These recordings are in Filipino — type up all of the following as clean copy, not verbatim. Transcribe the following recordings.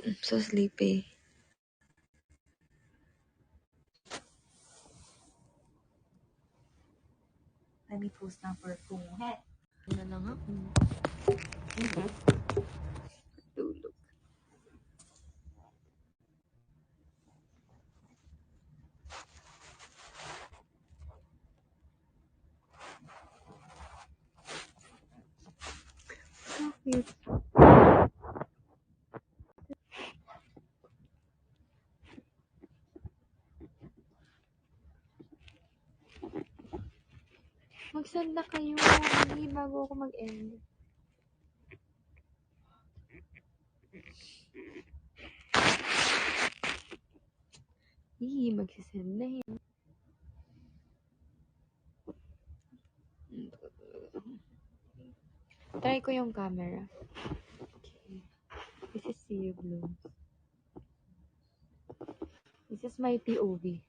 I'm so sleepy. Let me post na for Punghe. Ano na nga? Tulog. So cute. Mag-send na kayo. Hindi bago ako mag-end. Magsisend na yun. Try ko yung camera. Okay. This is Sea Blue. This is my POV.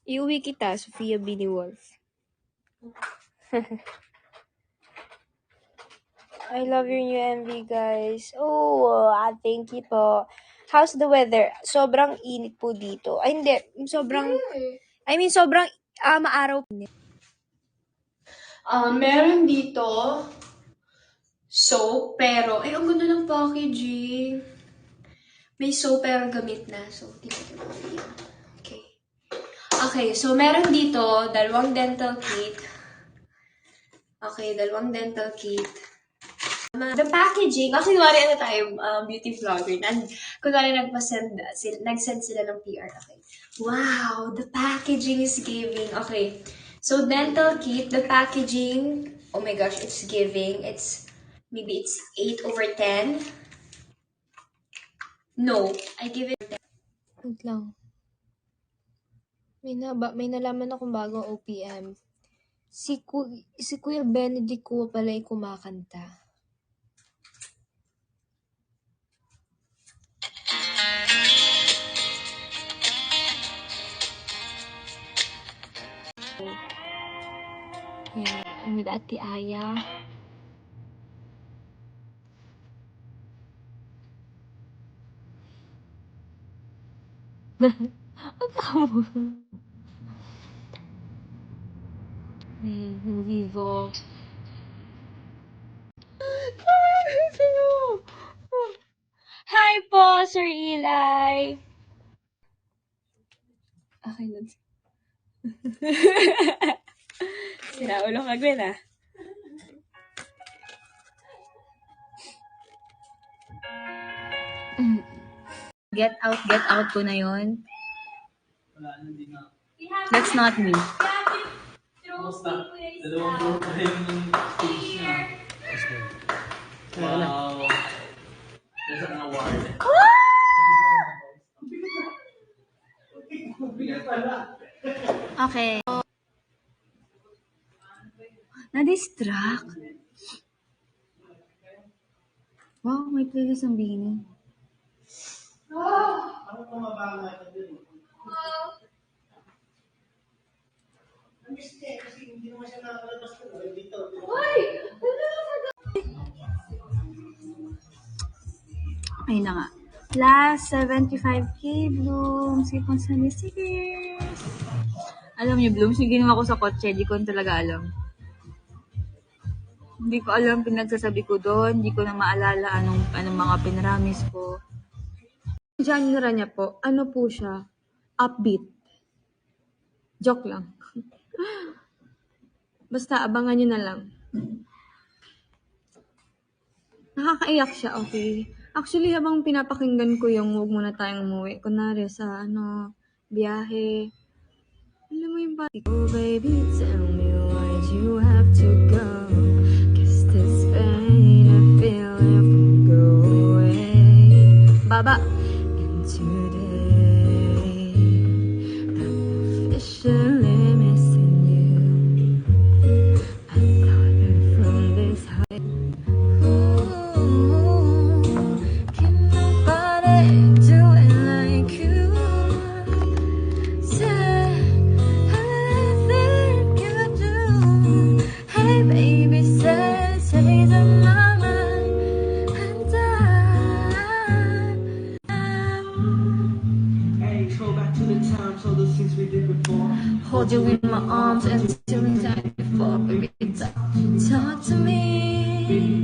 Iuwi kita, Sophia Bini Wolf. I love your new MV, guys. Oh, thank you po. How's the weather? Sobrang init po dito. Ay, hindi. Sobrang maaraw. Meron dito soap, pero, ang ganda ng packaging. May soap, pero gamit na. So, tingnan ko yun. Okay. Okay, so meron dito, dalawang dental kit. Okay, dalawang dental kit. The packaging, actually, kunwari tayo, beauty vlogger, kunwari nag-send sila ng PR, okay. Wow, the packaging is giving, okay. So, dental kit, the packaging, oh my gosh, it's giving, maybe it's 8/10. No, I give it 10. Wait lang. May nalaman akong bagong OPM. Si Kuya Benedict ko pala yung kumakanta. Yeah, I'm with Ate Aya. Vivo. Hi po, Sir Eli. Okay, let's... Sira ulo ka, Gwen, ah. Get out ko na yun. That's not me. Wow. There's an award. Okay. Na-distract. Wow, may playlist ng Bini. Ayun na nga. Last 75k Blooms. Keep on sending stickers. Alam niyo, Blooms, yung ginawa ko sa kotse, di ko talaga alam. Hindi ko alam pinagsasabi ko doon. Hindi ko na maalala anong mga pinramis ko. Genre niya po, ano po siya? Upbeat. Joke lang. Basta abangan nyo na lang. Nakakaiyak siya, okay. Actually, habang pinapakinggan ko yung Huwag Muna Tayong Umuwi, kunwari sa biyahe. Alam mo yung party. Oh baby, tell me why'd you have to go? Guess this pain I feel if we go away. Baba. And today, I'm officially missing you. I thought that from this high. Can nobody do it like you? Say, I think you do. hold you in my arms until in time before, baby, talk to me.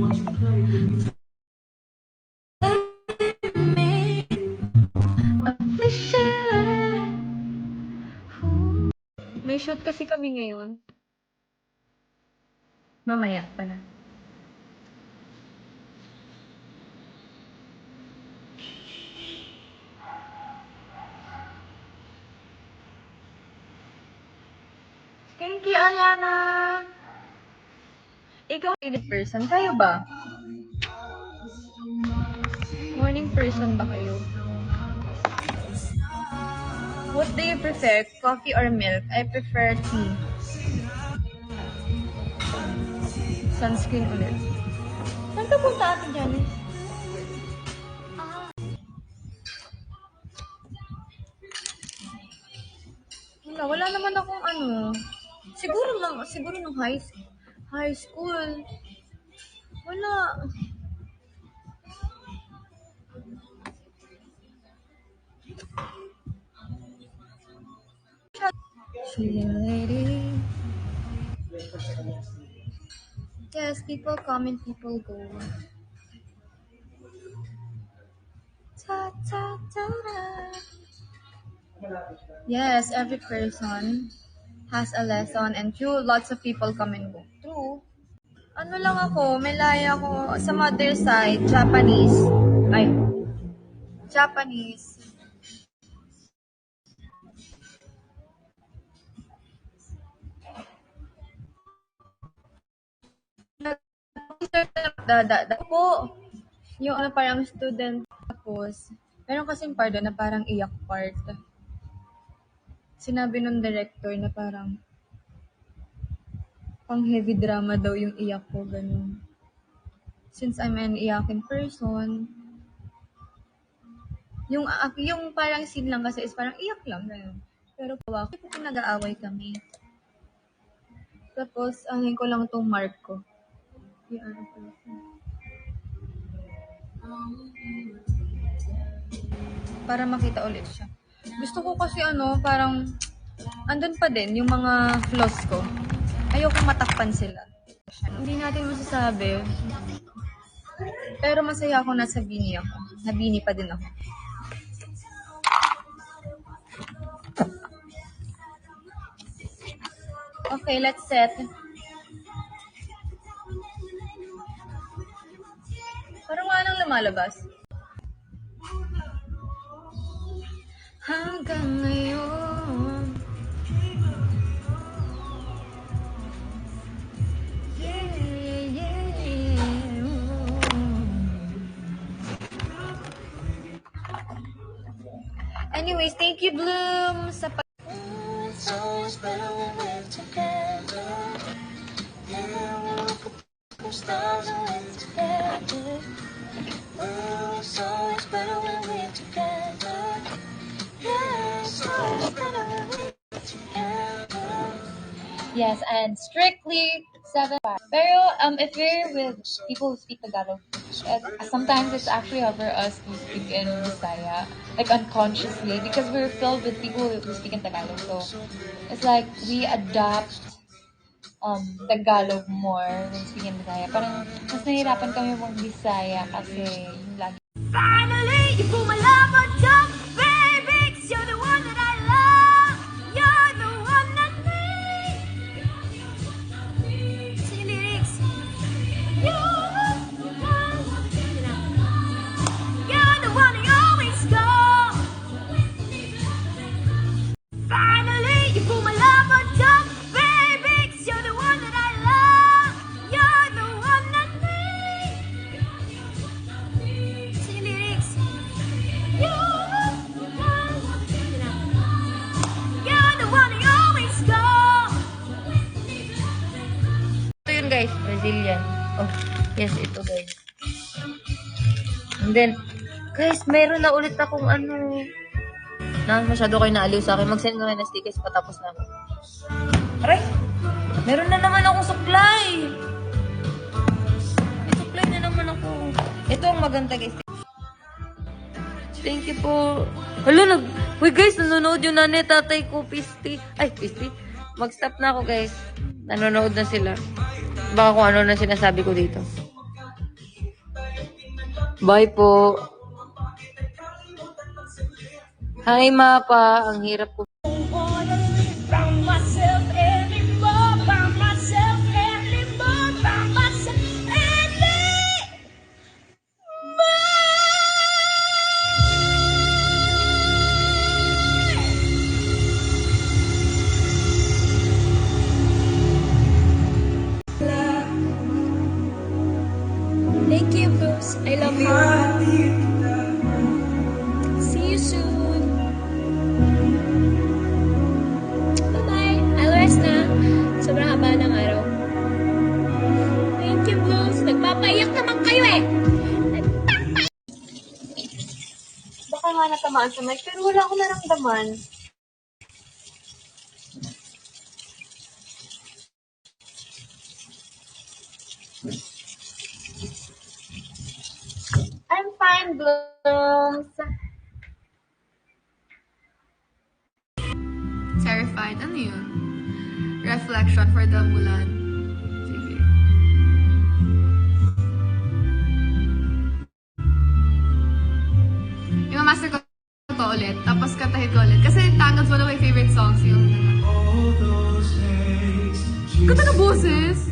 May shoot kasi kami ngayon. Mamaya pala. Thank you, Ayana! Ikaw, morning person. Kayo ba? Morning person ba kayo? What do you prefer? Coffee or milk? I prefer tea. Sunscreen ulit. Saan ka punta, Ate Janice? Wala naman akong ano. Siguro nung high school. Wala. Lady. Yes, people come and people go. Ta, ta, ta, ta. Yes, every person has a lesson and lots of people come and go. True. Ano lang ako, may laya ako sa mother side, Japanese. Japanese. Po. Yung ano parang student tapos, meron kasing part doon na parang iyak part. Sinabi nung director na parang pang heavy drama daw yung iyak ko, ganun. Since I'm an iyakin person, yung parang scene lang kasi is parang iyak lang, ganun. Pero pawa ko, nag-aaway kami. Tapos, angin ko lang tong mark ko. Yung ano person. Para makita ulit siya. Gusto ko kasi parang andun pa din yung mga flaws ko. Ayoko matakpan sila. Hindi natin masasabi. Pero masaya ako nasa bini ako. Nabini pa din ako. Okay, let's set. Parang nga nang lumalabas. Hanggang ngayon. Anyways, thank you, Bloom, sa pag... It's always better when we're together. Stars when we're together. It's always better when we're together. Yeah, it's always better when we're together. Yes, and strictly 7. Pero if you're with people who speak Tagalog, sometimes it's actually hard for us to speak in Bisaya, like unconsciously, because we're filled with people who speak in Tagalog. So it's like we adapt Tagalog more when speaking Bisaya. Parang mas nahihirapan kami mag Bisaya kasi yung lagi. Finally, you pull my love on top, baby, 'cause you're the one that I love. You're the one that needs. Sing lyrics. You're the one I always go. Finally, you pull my love on top, baby, 'cause you're the one that I love. You're the one that needs. Sing lyrics. You're the one I always go. Ito yun guys, Brazilian. Oh, yes, ito guys. And then, guys, meron na ulit akong masyado kayo naaliw sa akin. Mag-send nga na stickers patapos na ako. Aray! Meron na naman akong supply! May supply na naman ako. Ito ang maganda guys. Thank you po. Hala, uy guys, nanonood yung nanay tatay ko, Pisti. Ay, Pisti. Mag-stop na ako, guys. Nanonood na sila. Baka kung ano na sinasabi ko dito. Bye po. Hi, Mapa. Ang hirap ko. Found myself anymore, found myself anymore, found myself anymore. Thank you, Bruce. I love you. See you soon. Bye-bye. I'll rest na. Sobrang haba ng araw. Thank you, Bruce. Nagpapaiyak naman kayo eh. Baka nga natamaan sa mic, pero wala akong naramdaman. I'm fine, Blooms. Terrified. Ano yun? Reflection for the Mulan. Sige. Yung master ko to ulit. Tapos katahin ko ulit. Kasi Tangled's one of my favorite songs. Yung... Ganda na boses!